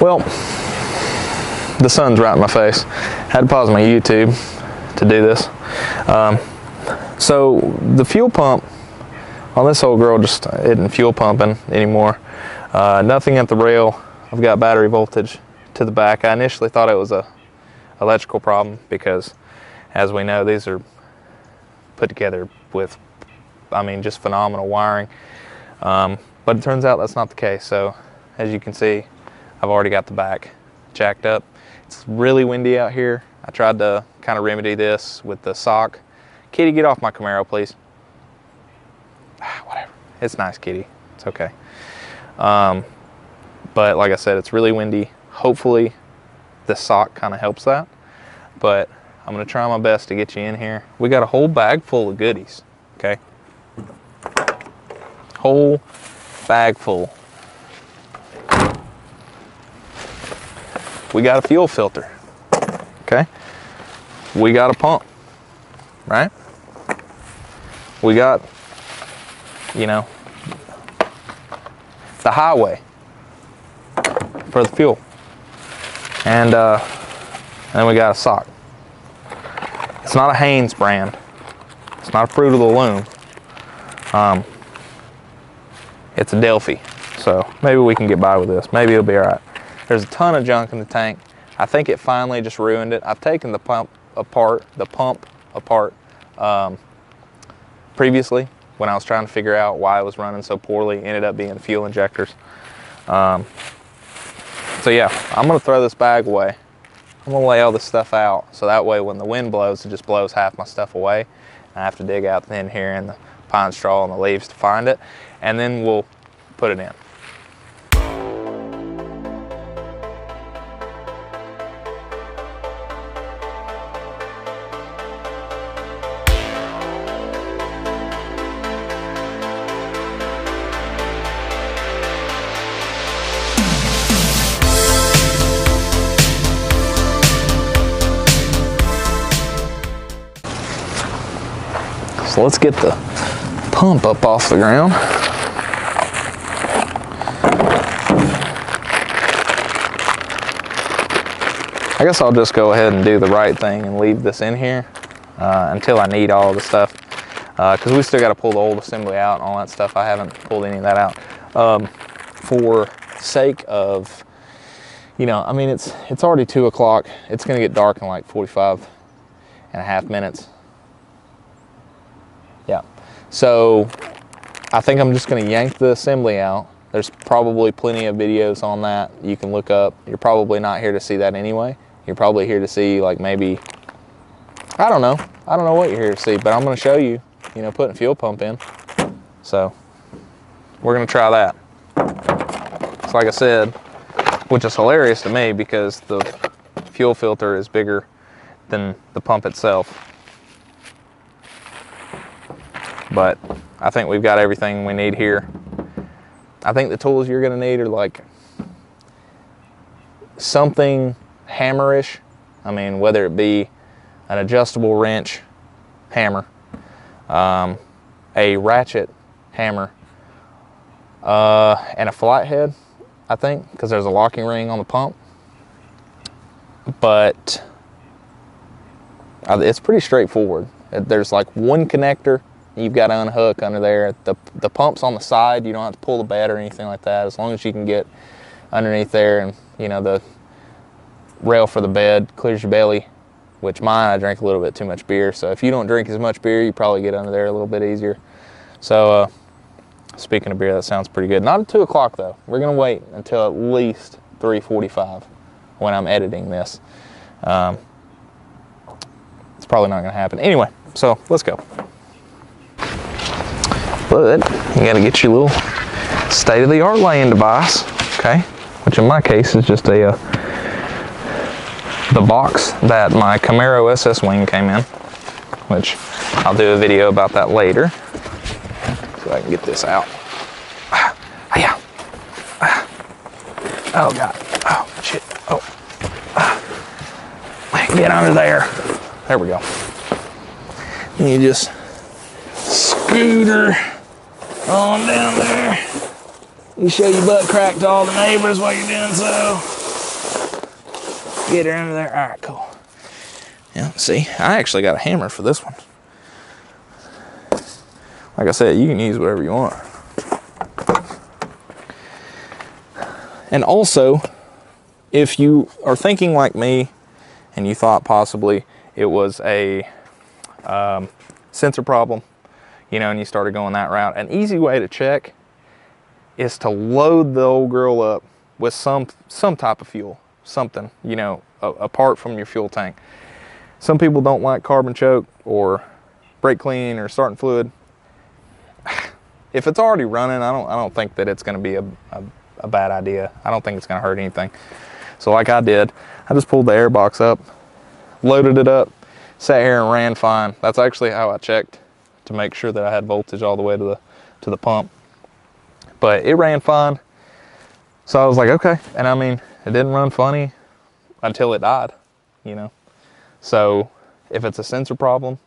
Well, the sun's right in my face. Had to pause my YouTube to do this. So the fuel pump on this old girl just isn't fuel pumping anymore. Nothing at the rail. I've got battery voltage to the back. I initially thought it was a electrical problem because, as we know, these are put together with, I mean, just phenomenal wiring. But it turns out that's not the case. So as you can see, I've already got the back jacked up. It's really windy out here. I tried to kind of remedy this with the sock. Kitty, get off my Camaro, please. Whatever. It's nice, Kitty. It's okay. But like I said, it's really windy. Hopefully the sock kind of helps that. But I'm going to try my best to get you in here. We got a whole bag full of goodies, okay? Whole bag full. We got a fuel filter, okay? We got a pump, right? We got, you know, the highway for the fuel. And then we got a sock. It's not a Haynes brand. It's not a Fruit of the Loom. It's a Delphi. So maybe we can get by with this. Maybe it'll be all right. There's a ton of junk in the tank. I think it finally just ruined it. I've taken the pump apart previously when I was trying to figure out why it was running so poorly. Ended up being fuel injectors. So yeah, I'm gonna throw this bag away. I'm gonna lay all this stuff out so that way when the wind blows, it just blows half my stuff away. I have to dig out in here in the pine straw and the leaves to find it, and then we'll put it in. So let's get the pump up off the ground. I guess I'll just go ahead and do the right thing and leave this in here until I need all the stuff, because we still got to pull the old assembly out and all that stuff. I haven't pulled any of that out for sake of, you know, I mean, it's already 2 o'clock. It's going to get dark in like 45.5 minutes. Yeah, so I think I'm just going to yank the assembly out. There's probably plenty of videos on that you can look up. You're probably not here to see that anyway. You're probably here to see, like, maybe, I don't know what you're here to see, but I'm going to show you, you know, putting a fuel pump in. So we're going to try that. So like I said, which is hilarious to me because the fuel filter is bigger than the pump itself. But I think we've got everything we need here. I think the tools you're gonna need are like something hammerish. I mean, whether it be an adjustable wrench hammer, a ratchet hammer, and a flathead, I think, because there's a locking ring on the pump. But it's pretty straightforward. There's like one connector you've got to unhook under there. The pump's on the side. You don't have to pull the bed or anything like that. As long as you can get underneath there, and you know, the rail for the bed clears your belly, which mine, I drank a little bit too much beer. So if you don't drink as much beer, you probably get under there a little bit easier. So speaking of beer, that sounds pretty good. Not at 2 o'clock though. We're gonna wait until at least 3:45 when I'm editing this. It's probably not gonna happen. Anyway, so let's go. But you gotta get your little state-of-the-art laying device, okay? Which in my case is just the box that my Camaro SS Wing came in, which I'll do a video about that later. So I can get this out. Yeah. Oh God. Oh shit. Oh. Get under there. There we go. And you just scooter on down there. You show your butt crack to all the neighbors while you're doing so. Get her into there. All right, cool. Yeah, see, I actually got a hammer for this one. Like I said, you can use whatever you want. And also, if you are thinking like me and you thought possibly it was a sensor problem, you know, and you started going that route, an easy way to check is to load the old girl up with some type of fuel, something, you know, apart from your fuel tank. Some people don't like carbon choke or brake clean or starting fluid. If it's already running, I don't think that it's going to be a bad idea. I don't think it's going to hurt anything. So like I did, I just pulled the air box up, loaded it up, sat here and ran fine. That's actually how I checked to make sure that I had voltage all the way to the pump. But it ran fine. So I was like, okay. And I mean, it didn't run funny until it died, you know. So if it's a sensor problem,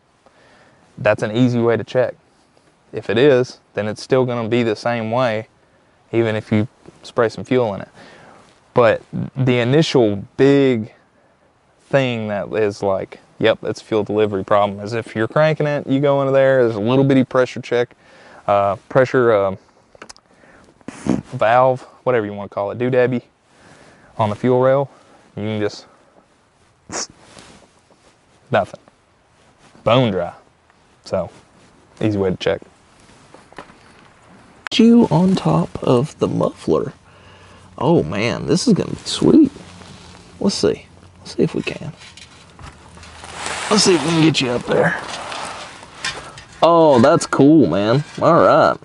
that's an easy way to check. If it is, then it's still going to be the same way, even if you spray some fuel in it. But the initial big thing that is like, yep, it's a fuel delivery problem, is if you're cranking it, you go into there's a little bitty pressure check, pressure valve, whatever you want to call it, doodabby on the fuel rail. You can just, nothing, bone dry. So easy way to check. You on top of the muffler. Oh man, this is gonna be sweet. Let's see if we can. Let's see if we can get you up there. Oh, that's cool, man. All right.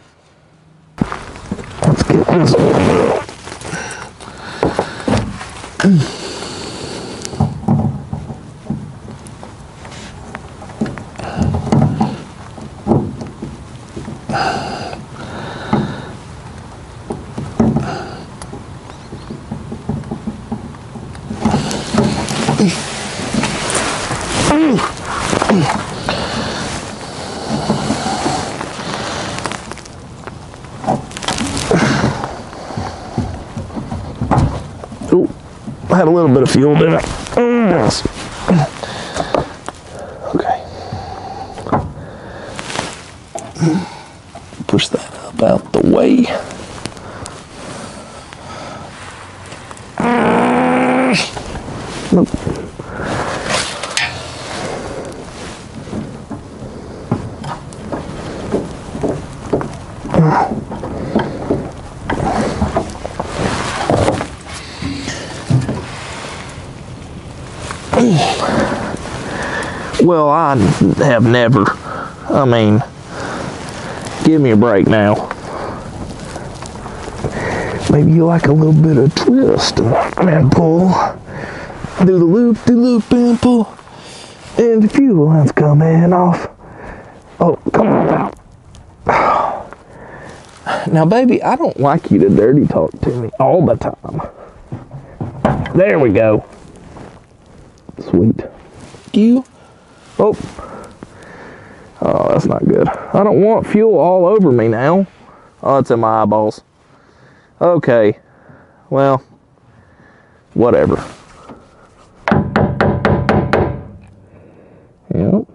Let's get this over. Oh, I had a little bit of fuel, didn't I? Yes. Okay. Push that up out the way. Nope. Well, I have never. I mean, give me a break now. Maybe you like a little bit of twist and pull. Do the loop and pull. And the fuel line's coming off. Oh, come on out. Now, baby, I don't like you to dirty talk to me all the time. There we go. Sweet. You. Oh. Oh, that's not good. I don't want fuel all over me now. Oh, it's in my eyeballs. Okay. Well, whatever. Yep.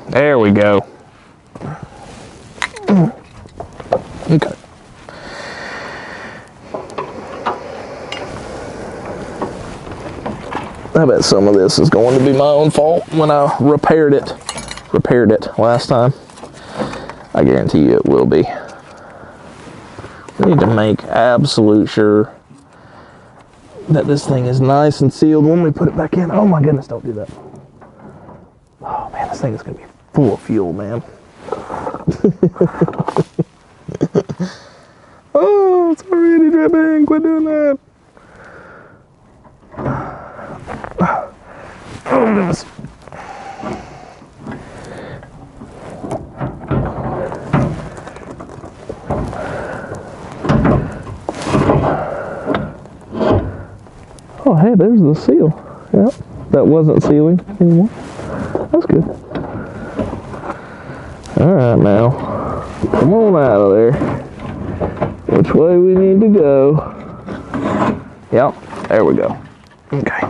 There we go. Okay. I bet some of this is going to be my own fault when I repaired it last time. I guarantee you it will be. We need to make absolute sure that this thing is nice and sealed when we put it back in. Oh my goodness, don't do that. Oh man, this thing is going to be full of fuel, man. Oh, it's already dripping. Quit doing that. Oh, goodness. Oh, hey, there's the seal. Yep. that wasn't sealing anymore. That's good. All right, now, come on out of there. Which way we need to go? Yep, there we go. Okay.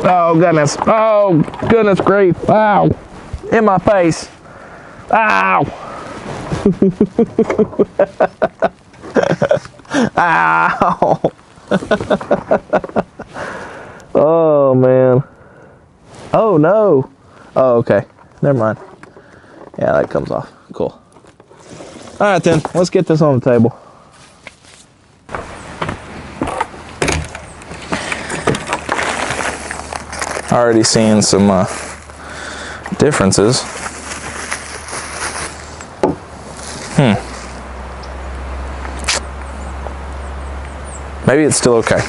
Oh goodness, oh goodness grief, ow, in my face, ow. Ow. Oh man. Oh no. Oh, okay. Never mind. Yeah, that comes off. Cool. All right then, let's get this on the table. Already seeing some differences. Maybe it's still okay.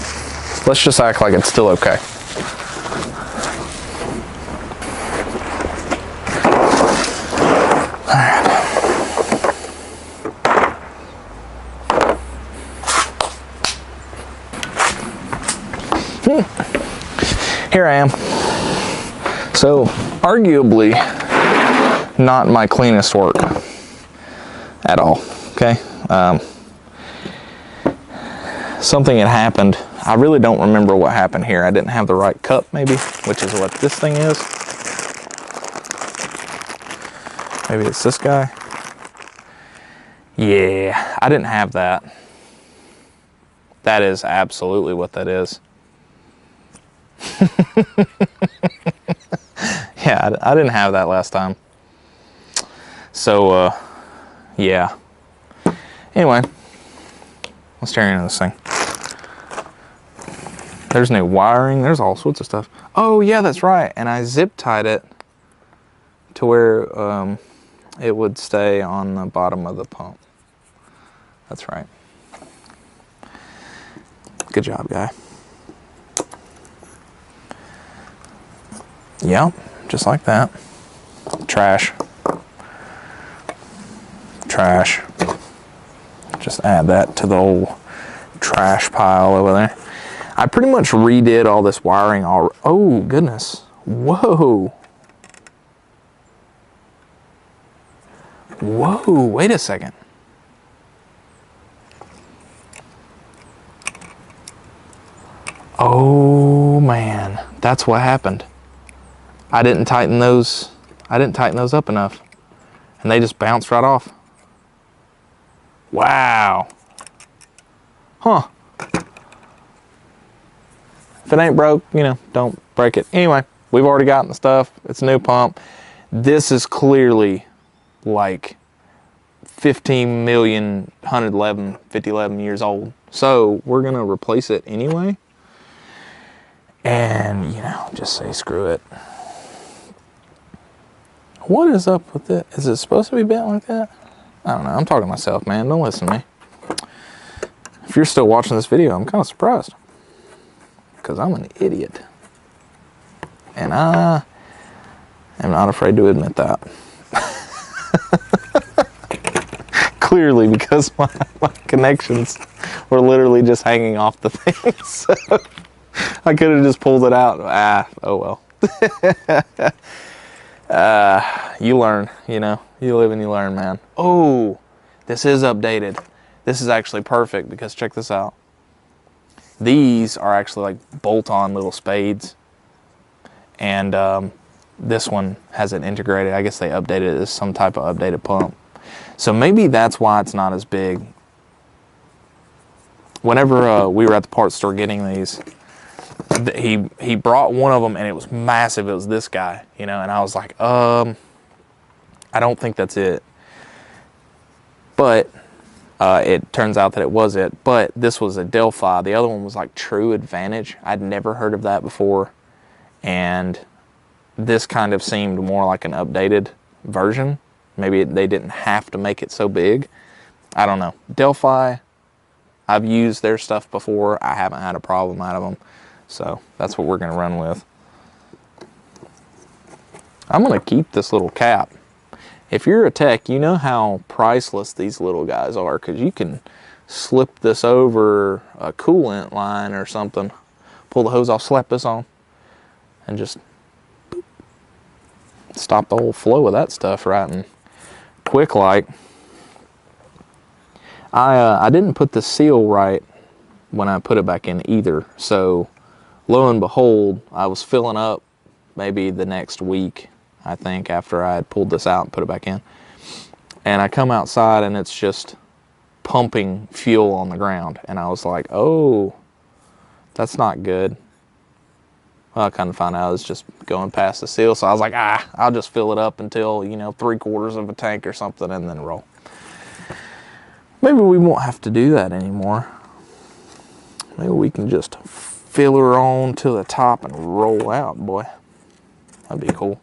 Let's just act like it's still okay. Here I am. So, arguably, not my cleanest work at all, okay? Something had happened. I really don't remember what happened here. I didn't have the right cup, maybe, which is what this thing is. Maybe it's this guy. Yeah, I didn't have that. That is absolutely what that is. Yeah, I didn't have that last time. So, yeah. Anyway, let's tear into this thing. There's no wiring. There's all sorts of stuff. Oh, yeah, that's right. And I zip tied it to where it would stay on the bottom of the pump. That's right. Good job, guy. Yep, just like that. Trash. Trash. Just add that to the old trash pile over there. I pretty much redid all this wiring already. Oh, goodness. Whoa. Whoa, wait a second. Oh, man. That's what happened. I didn't tighten those up enough. And they just bounced right off. Wow. Huh. If it ain't broke, you know, don't break it. Anyway, we've already gotten the stuff. It's a new pump. This is clearly like 50 years old. So we're going to replace it anyway. And, you know, just say screw it. What is up with it? Is it supposed to be bent like that? I don't know. I'm talking to myself, man. Don't listen to me. If you're still watching this video, I'm kind of surprised. Because I'm an idiot. And I am not afraid to admit that. Clearly, because my connections were literally just hanging off the thing. So I could have just pulled it out. Oh well. You learn, you know. You live and you learn, man. Oh, this is updated. This is actually perfect because check this out. These are actually like bolt-on little spades. And this one has it integrated. I guess they updated it as some type of updated pump. So maybe that's why it's not as big. Whenever we were at the parts store getting these, he brought one of them and it was massive. It was this guy, you know, and I was like, I don't think that's it. But it turns out that it was it. But this was a Delphi. The other one was like True Advantage. I'd never heard of that before. And this kind of seemed more like an updated version. Maybe they didn't have to make it so big. I don't know. Delphi, I've used their stuff before. I haven't had a problem out of them. So that's what we're going to run with. I'm going to keep this little cap. If you're a tech, you know how priceless these little guys are, because you can slip this over a coolant line or something, pull the hose off, slap this on, and just boop, stop the whole flow of that stuff right and quick like. I didn't put the seal right when I put it back in either, so lo and behold, I was filling up maybe the next week, I think, after I had pulled this out and put it back in, and I come outside and it's just pumping fuel on the ground, and I was like, oh, that's not good. Well, I kind of found out it was just going past the seal, so I was like, I'll just fill it up until, you know, 3/4 of a tank or something, and then roll. Maybe we won't have to do that anymore. Maybe we can just fill her on to the top and roll out, boy. That'd be cool.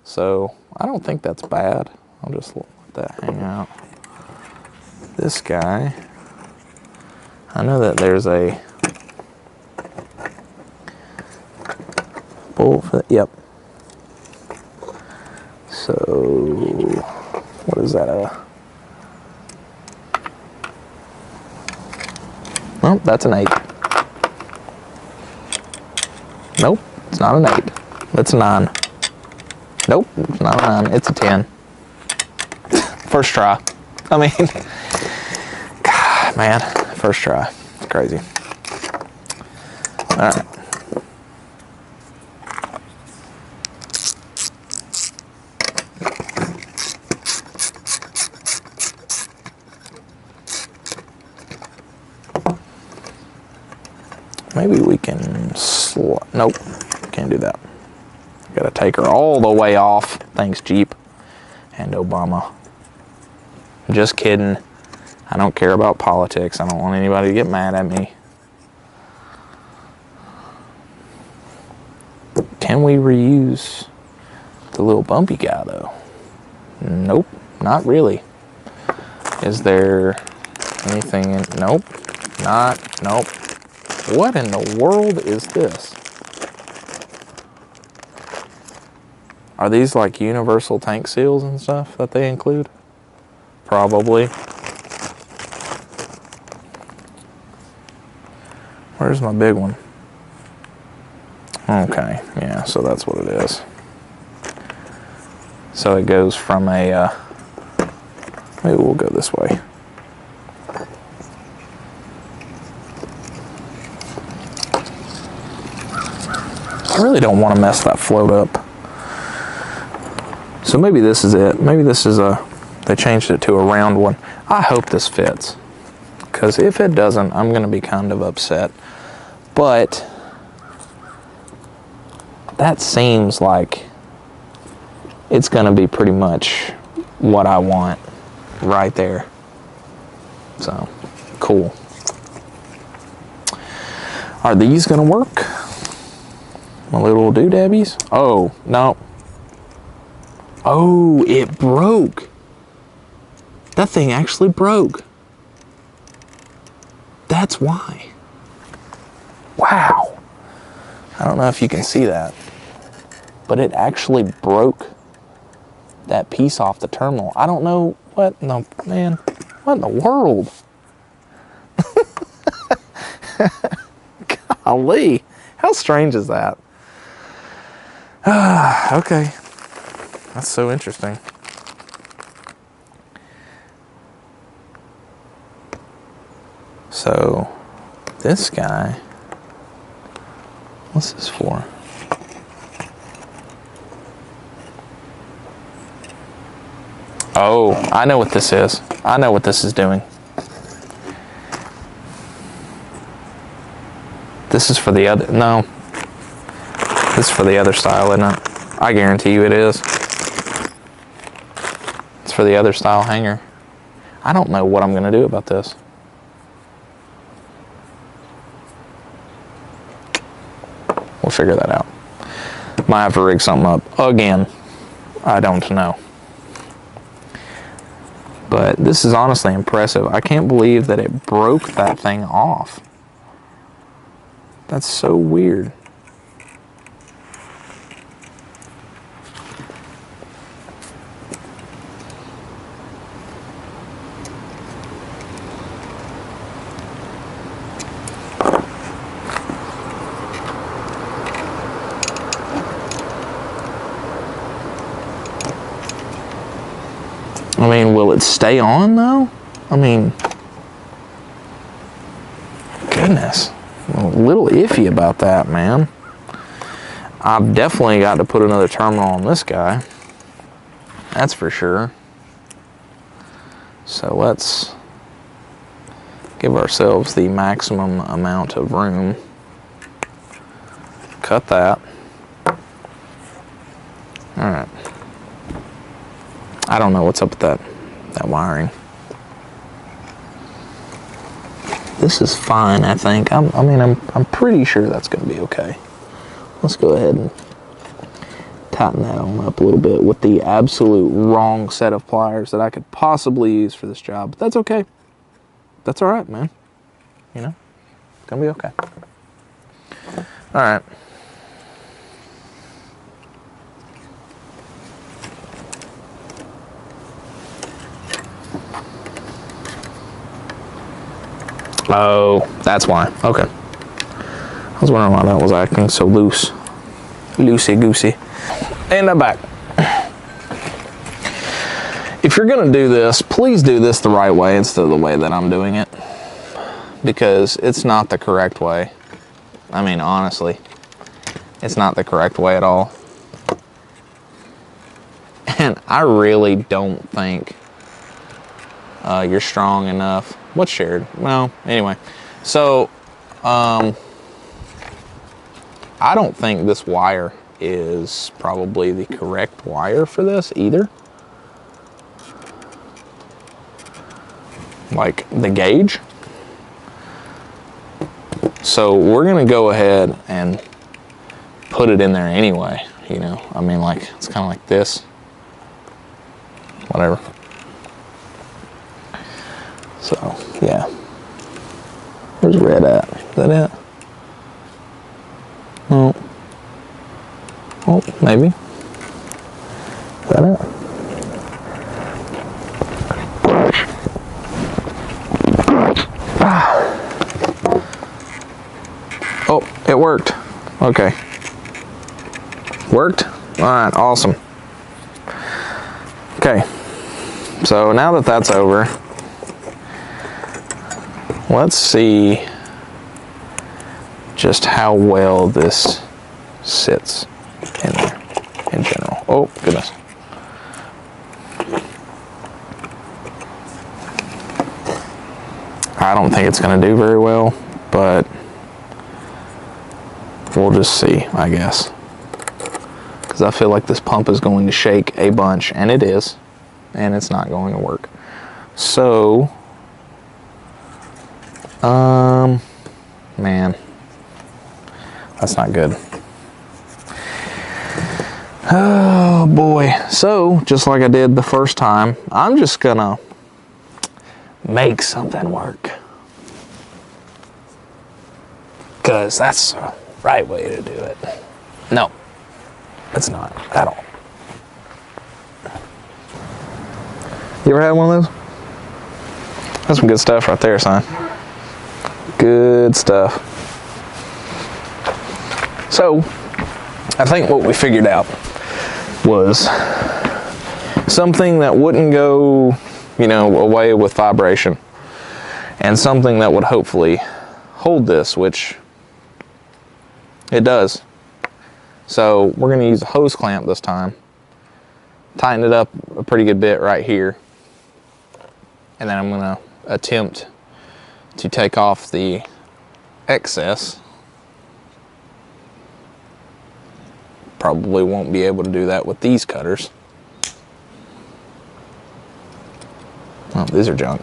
So I don't think that's bad. I'll just let that hang out. This guy, I know that there's a bolt for, yep. So what is that? Oh, that's an 8. Nope, it's not an 8. It's a 9. Nope, it's not a 9. It's a 10. First try. I mean, God, man, first try. It's crazy. All right. Maybe we can nope, can't do that. Gotta take her all the way off. Thanks, Jeep and Obama. Just kidding. I don't care about politics. I don't want anybody to get mad at me. Can we reuse the little bumpy guy though? Nope, not really. Is there anything in, nope, nope. What in the world is this? Are these like universal tank seals and stuff that they include? Probably. Where's my big one? Okay, yeah, so that's what it is. So it goes from a, maybe we'll go this way. I really don't want to mess that float up. So maybe this is it. Maybe this is they changed it to a round one. I hope this fits, because if it doesn't, I'm going to be kind of upset. But that seems like it's going to be pretty much what I want right there. So, cool. Are these going to work? My little doodabbies? Oh, no. Oh, it broke. That thing actually broke. That's why. Wow. I don't know if you can see that, but it actually broke that piece off the terminal. I don't know what, no, man, what in the world? Golly, how strange is that? Okay, that's so interesting. So, this guy, what's this for? Oh, I know what this is. I know what this is doing. This is for the other, no. This is for the other style, isn't it? I guarantee you it is. It's for the other style hanger. I don't know what I'm going to do about this. We'll figure that out. Might have to rig something up again. I don't know. But this is honestly impressive. I can't believe that it broke that thing off. That's so weird. I mean, will it stay on though? I mean, goodness, I'm a little iffy about that, man. I've definitely got to put another terminal on this guy. That's for sure. So let's give ourselves the maximum amount of room. Cut that. All right. I don't know what's up with that wiring. This is fine, I think. I'm pretty sure that's going to be okay. Let's go ahead and tighten that on up a little bit with the absolute wrong set of pliers that I could possibly use for this job. But that's okay. That's all right, man. You know, it's going to be okay. All right. Oh, that's why. Okay. I was wondering why that was acting so loose. Loosey-goosey. And I'm back. If you're going to do this, please do this the right way instead of the way that I'm doing it. Because it's not the correct way. I mean, honestly, it's not the correct way at all. And I really don't think you're strong enough. What's shared? Well, anyway. So, I don't think this wire is probably the correct wire for this either. Like the gauge. So we're gonna go ahead and put it in there anyway, you know. I mean, like, it's kind of like this. Whatever. So, yeah. Where's red at? Is that it? No. Oh, maybe. Is that it? Oh, it worked. Okay. Worked? All right, awesome. Okay. So now that that's over, let's see just how well this sits in there in general. Oh, goodness. I don't think it's going to do very well, but we'll just see, I guess. Because I feel like this pump is going to shake a bunch, and it is, and it's not going to work. So, man, that's not good. Oh boy. So, just like I did the first time, I'm just gonna make something work. Because that's the right way to do it. No, it's not at all. You ever had one of those? That's some good stuff right there, son. Good stuff. So, I think what we figured out was something that wouldn't go, you know, away with vibration, and something that would hopefully hold this, which it does. So we're going to use a hose clamp this time, tighten it up a pretty good bit right here, and then I'm going to attempt to take off the excess. Probably won't be able to do that with these cutters. Oh, these are junk.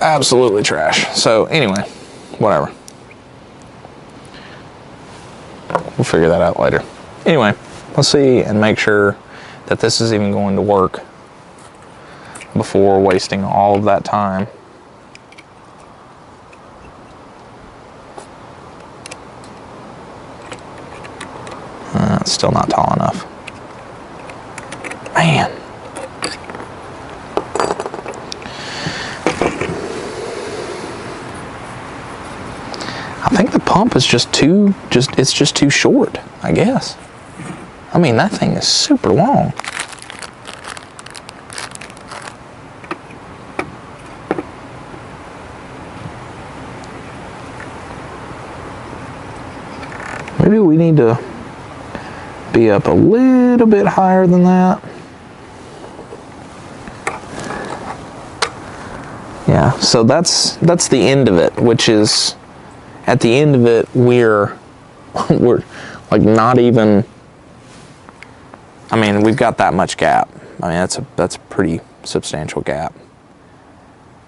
Absolutely trash. So anyway, whatever. We'll figure that out later. Anyway, let's see and make sure that this is even going to work before wasting all of that time. It's still not tall enough. Man. I think the pump is just too short, I guess. I mean, that thing is super long. maybe we need to be up a little bit higher than that. Yeah, so that's the end of it, which is, at the end of it, we're like not even, I mean, we've got that much gap. I mean, that's a pretty substantial gap.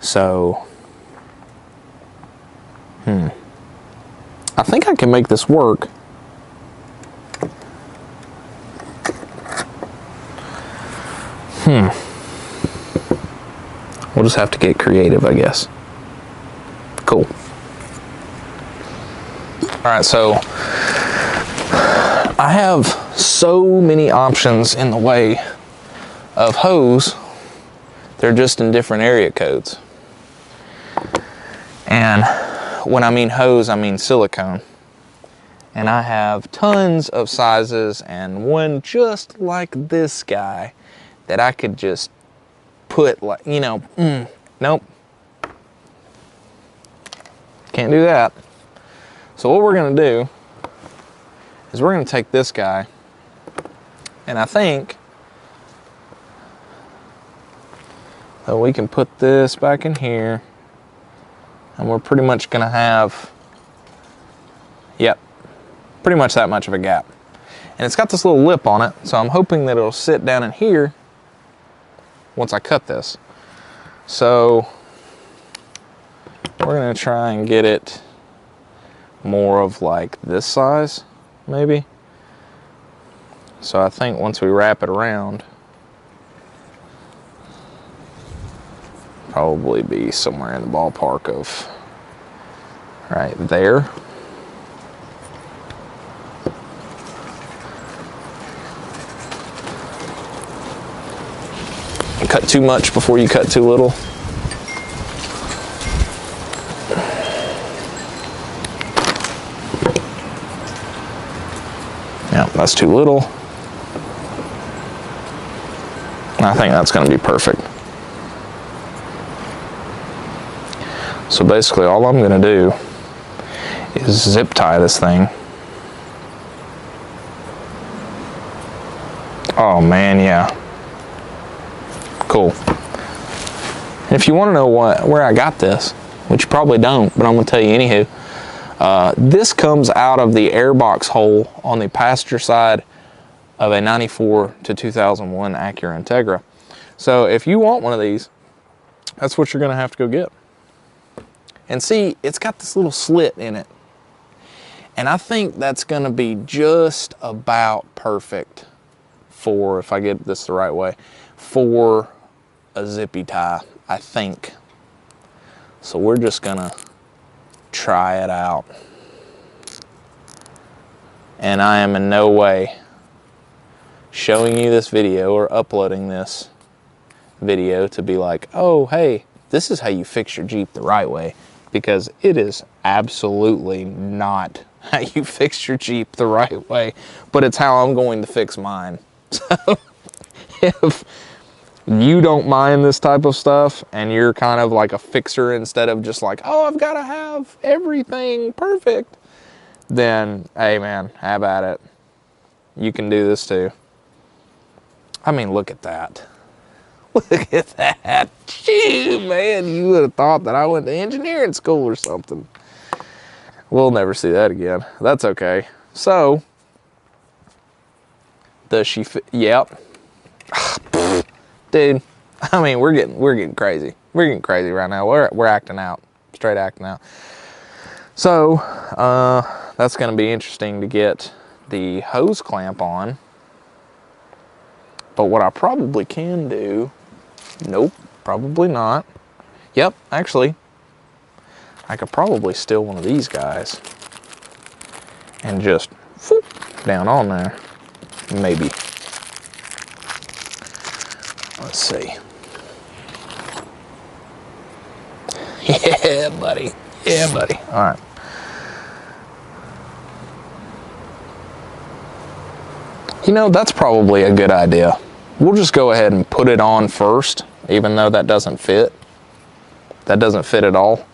So, I think I can make this work. We'll just have to get creative, I guess. Cool. All right, so I have so many options in the way of hose. They're just in different area codes. And when I mean hose, I mean silicone. And I have tons of sizes, and one just like this guy that I could just put, like, you know, nope. Can't do that. So what we're gonna do is we're gonna take this guy, and I think that we can put this back in here, and we're pretty much gonna have, yep, pretty much that much of a gap. And it's got this little lip on it, so I'm hoping that it'll sit down in here once I cut this. So we're gonna try and get it more of like this size, maybe. So I think once we wrap it around, probably be somewhere in the ballpark of right there. Cut too much before you cut too little. Yeah, that's too little. I think that's going to be perfect. So basically all I'm going to do is zip tie this thing. Oh man, yeah. Cool. And if you want to know where I got this, which you probably don't, but I'm going to tell you anywho, this comes out of the airbox hole on the passenger side of a 94 to 2001 Acura Integra. So if you want one of these, that's what you're going to have to go get. And see, it's got this little slit in it. And I think that's going to be just about perfect for, if I get this the right way, for a zippy tie, I think. So we're just gonna try it out. And I am in no way showing you this video or uploading this video to be like, oh, hey, this is how you fix your Jeep the right way, because it is absolutely not how you fix your Jeep the right way, but it's how I'm going to fix mine. So if you don't mind this type of stuff and you're kind of like a fixer instead of just like, oh, I've got to have everything perfect, then hey man, have at it. You can do this too. I mean, look at that. Look at that. Gee, man, you would have thought that I went to engineering school or something. We'll never see that again. That's okay. So, does she fit? Yep. Dude, I mean, we're getting crazy. We're getting crazy right now. We're acting out, straight acting out. So that's going to be interesting to get the hose clamp on. But what I probably can do, nope, probably not. Yep, actually, I could probably steal one of these guys and just whoop, down on there, maybe. Let's see. Yeah, buddy. Yeah, buddy. All right. You know, that's probably a good idea. We'll just go ahead and put it on first, even though that doesn't fit. That doesn't fit at all.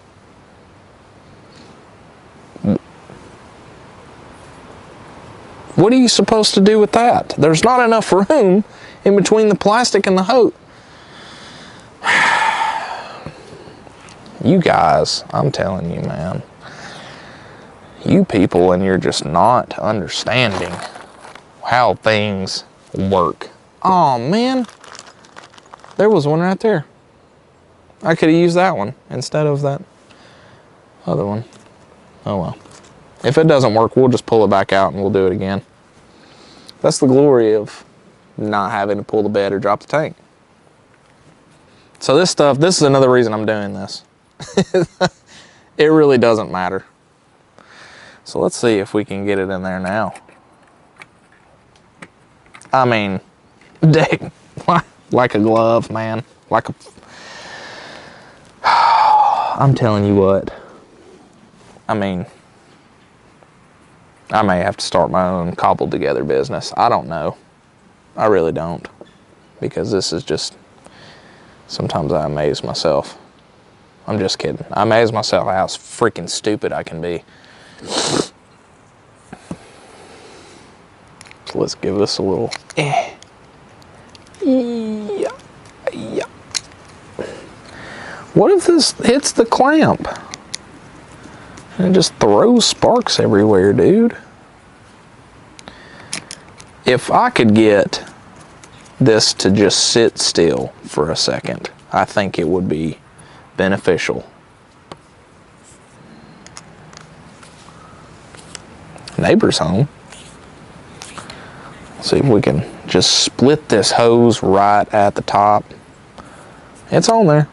What are you supposed to do with that? There's not enough room in between the plastic and the hose. You guys, I'm telling you, man. You people, and you're just not understanding how things work. Oh, man. There was one right there. I could have used that one instead of that other one. Oh, well. If it doesn't work, we'll just pull it back out and we'll do it again. That's the glory of not having to pull the bed or drop the tank. So this stuff, this is another reason I'm doing this. It really doesn't matter. So let's see if we can get it in there now. I mean, dang, like a glove, man. Like a... I'm telling you what. I mean, I may have to start my own cobbled together business. I don't know. I really don't. Because this is just, sometimes I amaze myself. I'm just kidding. I amaze myself how freaking stupid I can be. So let's give this a little yeah. What if this hits the clamp? And it just throws sparks everywhere, dude. If I could get this to just sit still for a second, I think it would be beneficial. Neighbor's home. See if we can just split this hose right at the top. It's on there.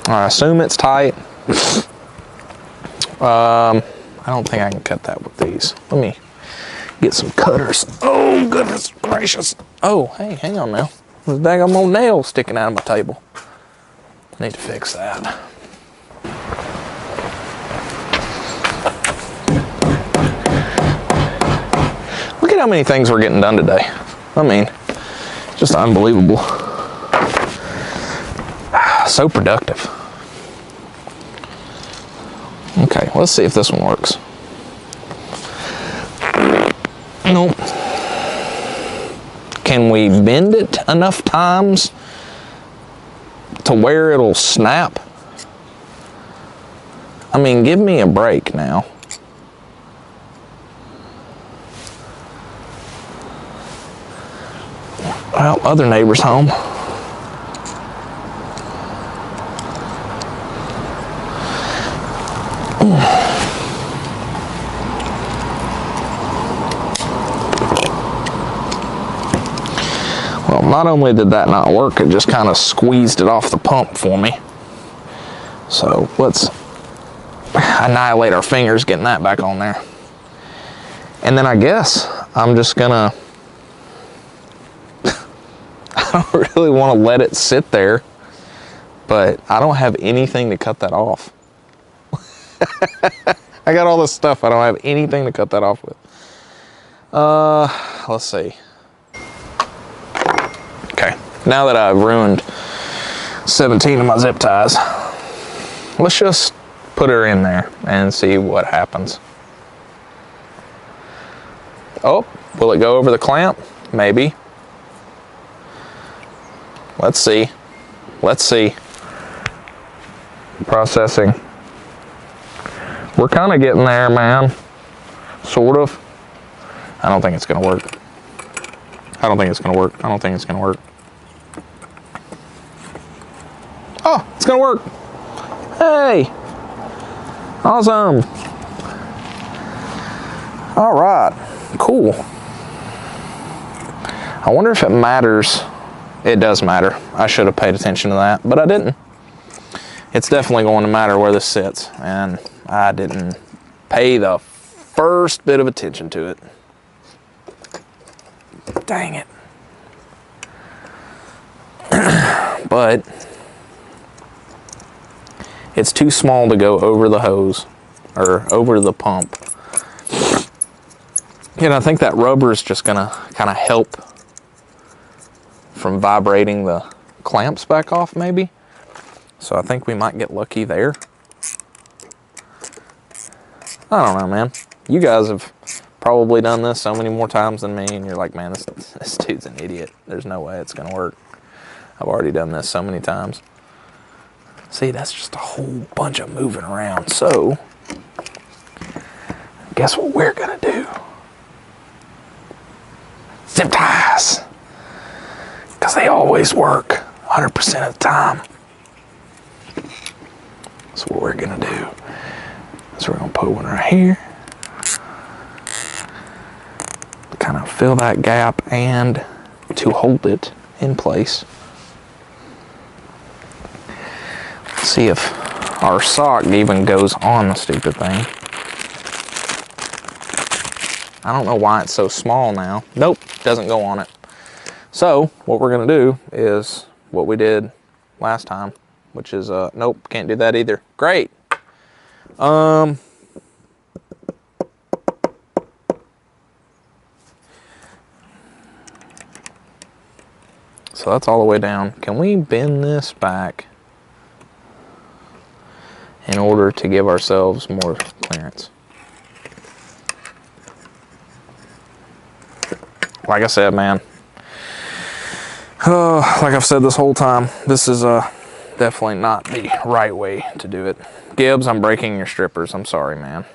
I assume it's tight. I don't think I can cut that with these. Let me get some cutters. Oh, goodness gracious. Oh, hey, hang on now. There's a daggone old nail sticking out of my table. Need to fix that. Look at how many things we're getting done today. I mean, just unbelievable. So productive. Okay, let's see if this one works. Nope. Can we bend it enough times to where it'll snap? I mean, give me a break now. Well, other neighbor's home. Well, not only did that not work, it just kind of squeezed it off the pump for me. So let's annihilate our fingers getting that back on there. And then I guess I'm just gonna, I don't really want to let it sit there, but I don't have anything to cut that off. I got all this stuff, I don't have anything to cut that off with. Let's see. Okay, now that I've ruined 17 of my zip ties, let's just put her in there and see what happens. Oh, will it go over the clamp? Maybe. Let's see. Let's see. Processing. We're kind of getting there, man. Sort of. I don't think it's gonna work. I don't think it's gonna work. I don't think it's gonna work. Oh, it's gonna work. Hey. Awesome. All right, cool. I wonder if it matters. It does matter. I should have paid attention to that, but I didn't. It's definitely going to matter where this sits, and I didn't pay the first bit of attention to it. Dang it. But it's too small to go over the hose or over the pump. And I think that rubber is just gonna kind of help from vibrating the clamps back off, maybe. So I think we might get lucky there. I don't know, man. You guys have probably done this so many more times than me, and you're like, man, this dude's an idiot. There's no way it's gonna work. I've already done this so many times. See, that's just a whole bunch of moving around. So, guess what we're gonna do? Zip ties. Because they always work 100% of the time. That's what we're gonna do. So we're gonna put one right here. Kind of fill that gap and to hold it in place. See if our sock even goes on the stupid thing. I don't know why it's so small now. Nope, doesn't go on it. So what we're gonna do is what we did last time, which is, nope, can't do that either. Great. So that's all the way down. Can we bend this back in order to give ourselves more clearance? Like I said, man, like I've said this whole time, this is definitely not the right way to do it. Gibbs, I'm breaking your strippers. I'm sorry, man.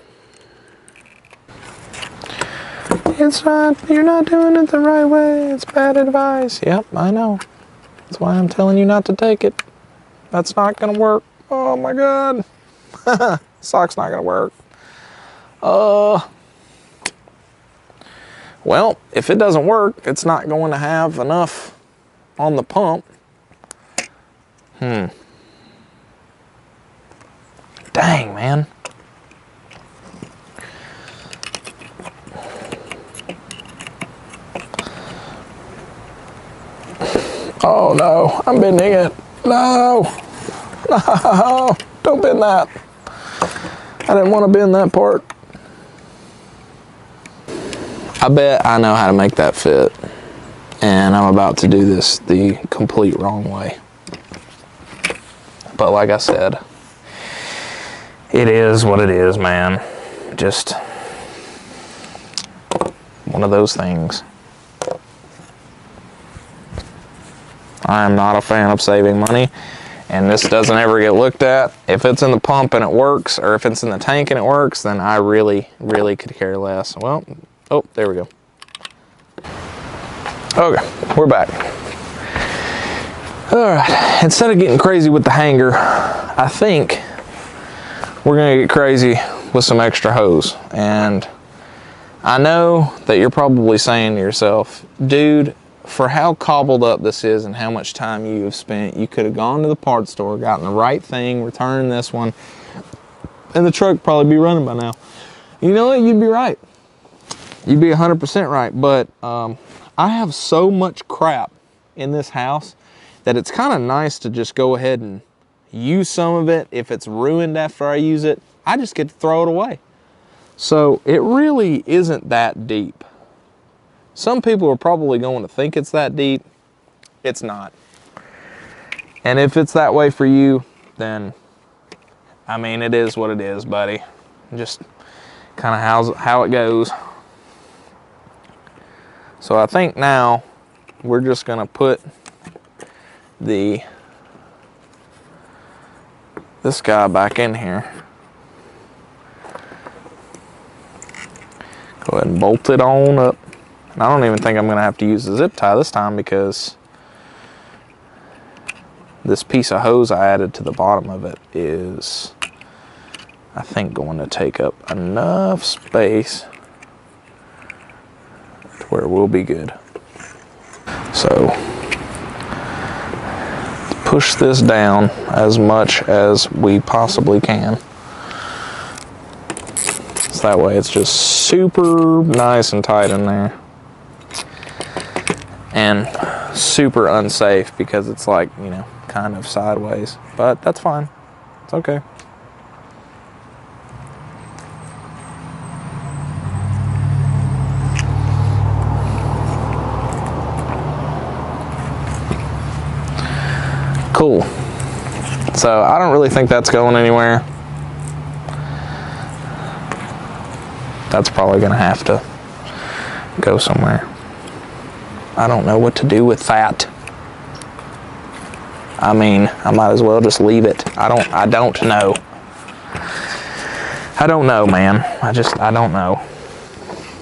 It's not, you're not doing it the right way. It's bad advice. Yep, I know. That's why I'm telling you not to take it. That's not gonna work. Oh my God. Sock's not gonna work. Well, if it doesn't work, it's not going to have enough on the pump. Dang, man. Oh no, I'm bending it. No, no, don't bend that. I didn't want to bend that part. I bet I know how to make that fit, and I'm about to do this the complete wrong way. But like I said, it is what it is, man. Just one of those things. I am not a fan of saving money, and this doesn't ever get looked at. If it's in the pump and it works, or if it's in the tank and it works, then I really, really could care less. Well, oh, there we go. Okay, we're back. All right, instead of getting crazy with the hanger, I think we're gonna get crazy with some extra hose. And I know that you're probably saying to yourself, dude, for how cobbled up this is and how much time you have spent, you could have gone to the parts store, gotten the right thing, returned this one, and the truck probably be running by now. You know what? You'd be right. You'd be 100% right. But I have so much crap in this house that it's kind of nice to just go ahead and use some of it. If it's ruined after I use it, I just get to throw it away. So it really isn't that deep. Some people are probably going to think it's that deep. It's not. And if it's that way for you, then, I mean, it is what it is, buddy. Just kind of how it goes. So I think now we're just going to put this guy back in here. Go ahead and bolt it on up. And I don't even think I'm going to have to use the zip tie this time, because this piece of hose I added to the bottom of it is, I think, going to take up enough space to where we'll be good. So push this down as much as we possibly can. So that way it's just super nice and tight in there. And super unsafe because it's like, you know, kind of sideways. But that's fine. It's okay. Cool. So I don't really think that's going anywhere. that's probably gonna have to go somewhere. I don't know what to do with that. I mean, I might as well just leave it. I don't know. I don't know, man. I don't know.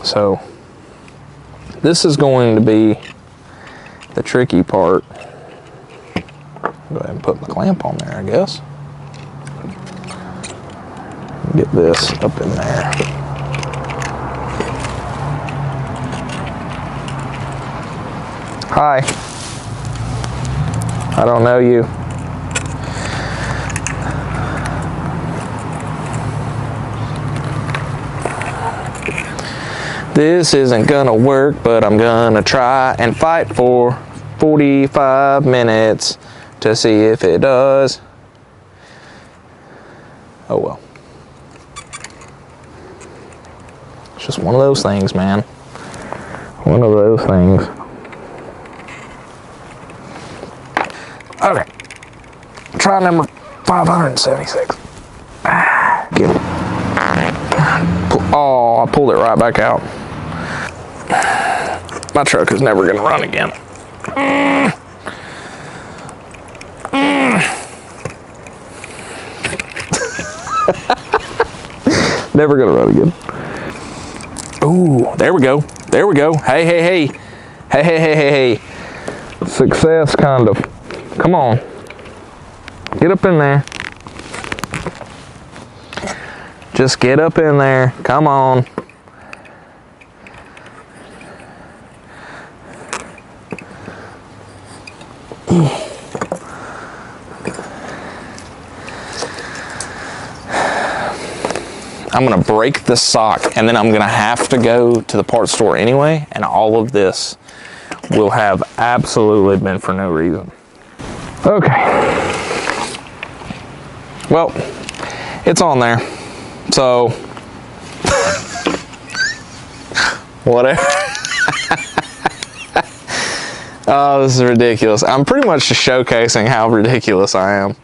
So, this is going to be the tricky part. Go ahead and put my clamp on there, I guess. Get this up in there. Hi. I don't know you. This isn't gonna work, but I'm gonna try and fight for 45 minutes to see if it does. Oh well. It's just one of those things, man. One of those things. Okay. Try number 576. Get it. Oh, I pulled it right back out. My truck is never gonna run again. Never gonna run again. Ooh, there we go. There we go. Hey, hey, hey. Hey, hey, hey, hey, hey. Success, kind of. Come on. Get up in there. Just get up in there. Come on. I'm gonna break the sock, and then I'm gonna have to go to the parts store anyway, and all of this will have absolutely been for no reason. Okay. Well, it's on there. So, whatever. Oh, this is ridiculous. I'm pretty much just showcasing how ridiculous I am.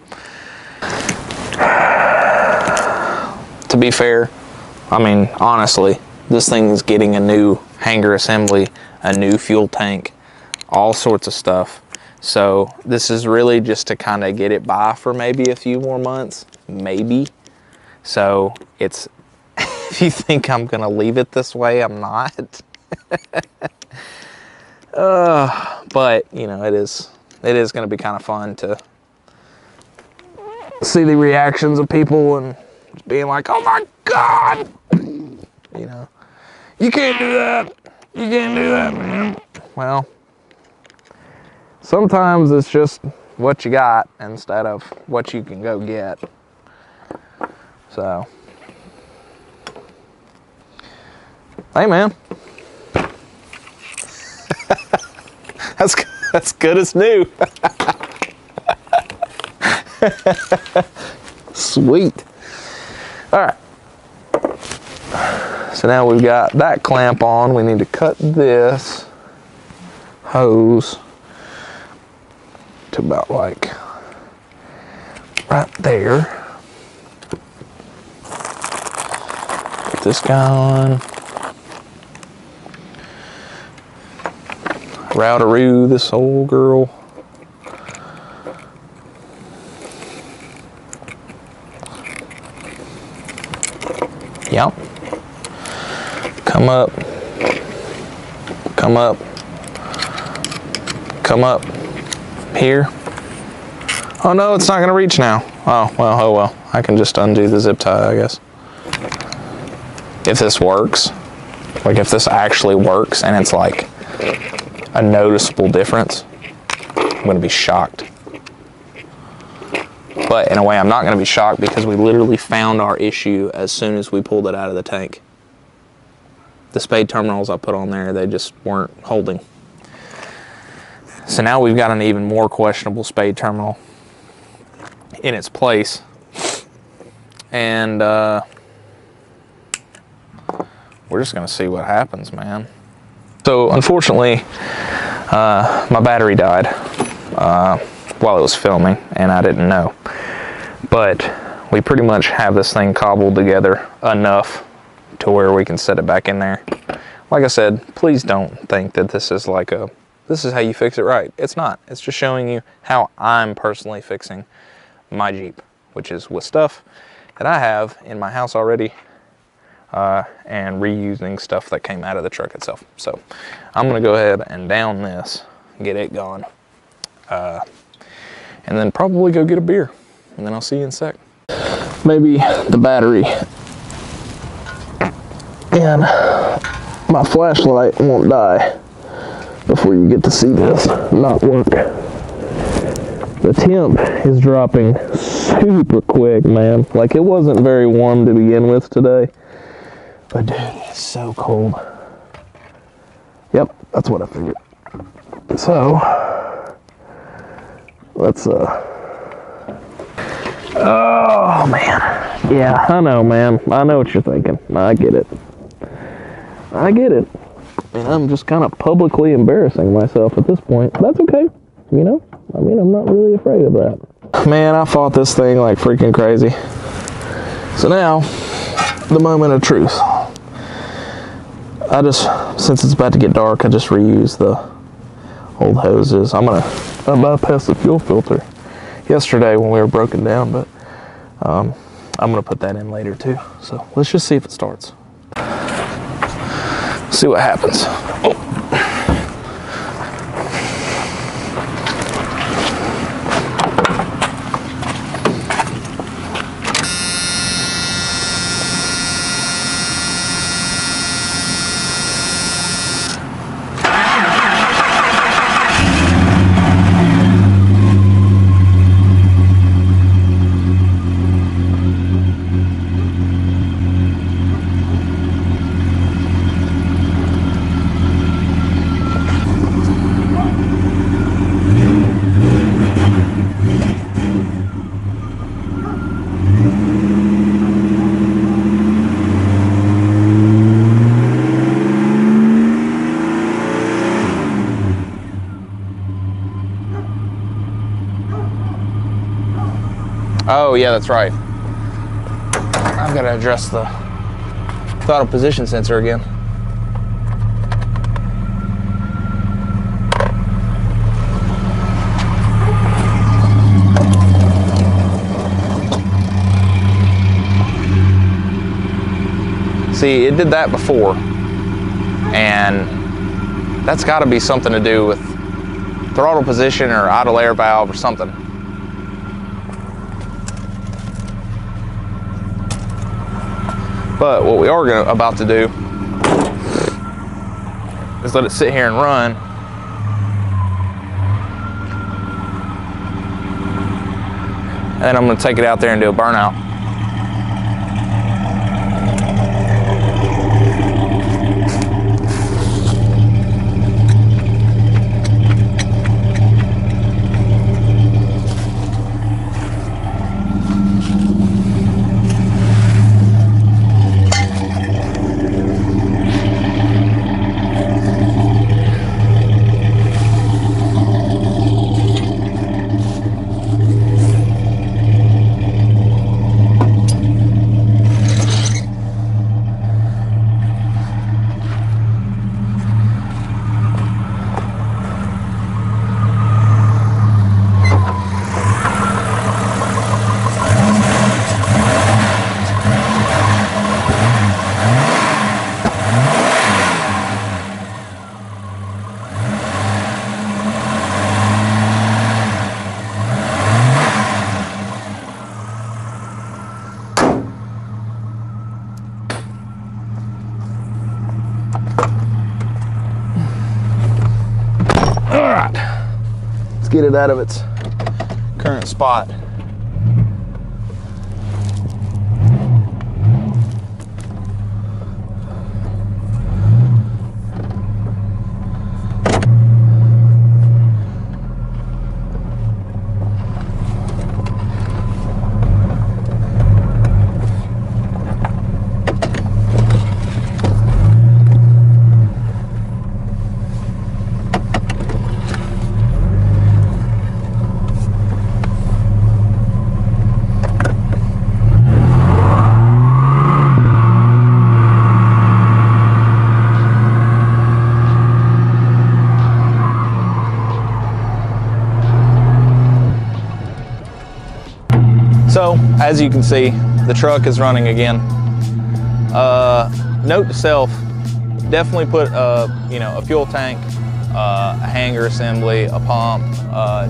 To be fair, I mean, honestly, this thing is getting a new hanger assembly, a new fuel tank, all sorts of stuff. So this is really just to kind of get it by for maybe a few more months, maybe. So it's, if you think I'm gonna leave it this way, I'm not. But you know, it is gonna be kind of fun to see the reactions of people and just being like, oh my God, you know, you can't do that. You can't do that, man. Well, sometimes it's just what you got instead of what you can go get. So, hey man, that's good as new. Sweet. All right. So now we've got that clamp on. We need to cut this hose to about like right there. Put this guy on. Routeroo this old girl. Yep. Come up. Come up. Come up. Here. Oh no, it's not gonna reach now. Oh well. I can just undo the zip tie, I guess. If this works, like if this actually works and it's like a noticeable difference, I'm gonna be shocked. But in a way, I'm not gonna be shocked because we literally found our issue as soon as we pulled it out of the tank. The spade terminals I put on there, they just weren't holding. So now we've got an even more questionable spade terminal in its place. And we're just gonna see what happens, man. So unfortunately, my battery died while it was filming, and I didn't know. But we pretty much have this thing cobbled together enough to where we can set it back in there. Like I said, please don't think that this is like this is how you fix it right. It's not. It's just showing you how I'm personally fixing my Jeep, which is with stuff that I have in my house already, and reusing stuff that came out of the truck itself. So I'm gonna go ahead and down this, get it going, and then probably go get a beer, and then I'll see you in a sec. Maybe the battery and my flashlight won't die before you get to see this not work. The temp is dropping super quick, man. Like, it wasn't very warm to begin with today, but dude, it's so cold. Yep, that's what I figured. So let's oh man, yeah, I know, man. I know what you're thinking. I get it. I get it. And I'm just kind of publicly embarrassing myself at this point. That's okay, you know? I mean, I'm not really afraid of that. Man, I fought this thing like freaking crazy. So now, the moment of truth. Since it's about to get dark, I just reuse the old hoses. I bypassed the fuel filter yesterday when we were broken down, but I'm gonna put that in later too. So let's just see if it starts. See what happens. Oh. Oh yeah, that's right. I've got to adjust the throttle position sensor again. See, it did that before, and that's got to be something to do with throttle position or idle air valve or something. But what we are about to do is let it sit here and run. And then I'm going to take it out there and do a burnout. Get it out of its current spot. as you can see, the truck is running again. Note to self, definitely put you know, a fuel tank, a hanger assembly, a pump,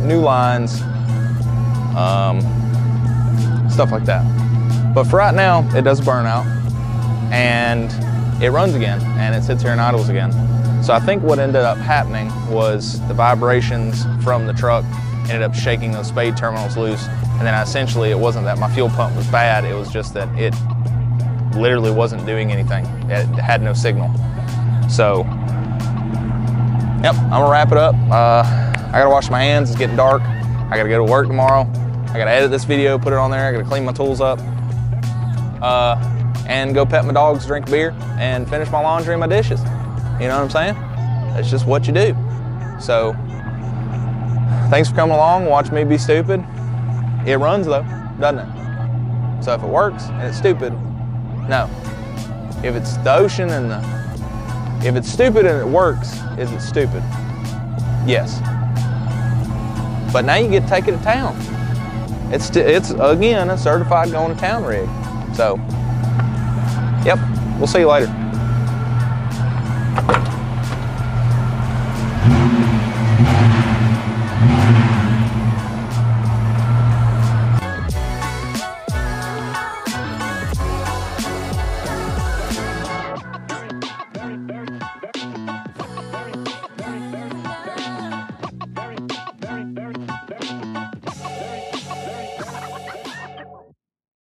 new lines, stuff like that. But for right now, it does burn out and it runs again and it sits here and idles again. So I think what ended up happening was the vibrations from the truck ended up shaking those spade terminals loose. And then essentially it wasn't that my fuel pump was bad, it was just that it literally wasn't doing anything. It had no signal. So, yep, I'm gonna wrap it up. I gotta wash my hands, it's getting dark. I gotta go to work tomorrow. I gotta edit this video, put it on there, I gotta clean my tools up. And go pet my dogs, drink beer, and finish my laundry and my dishes. You know what I'm saying? That's just what you do. So, thanks for coming along, watch me be stupid. It runs though, doesn't it? So if it works and it's stupid, no. If it's the ocean and if it's stupid and it works, is it stupid? Yes. But now you get to take it to town. It's again a certified going to town rig. So, yep, we'll see you later.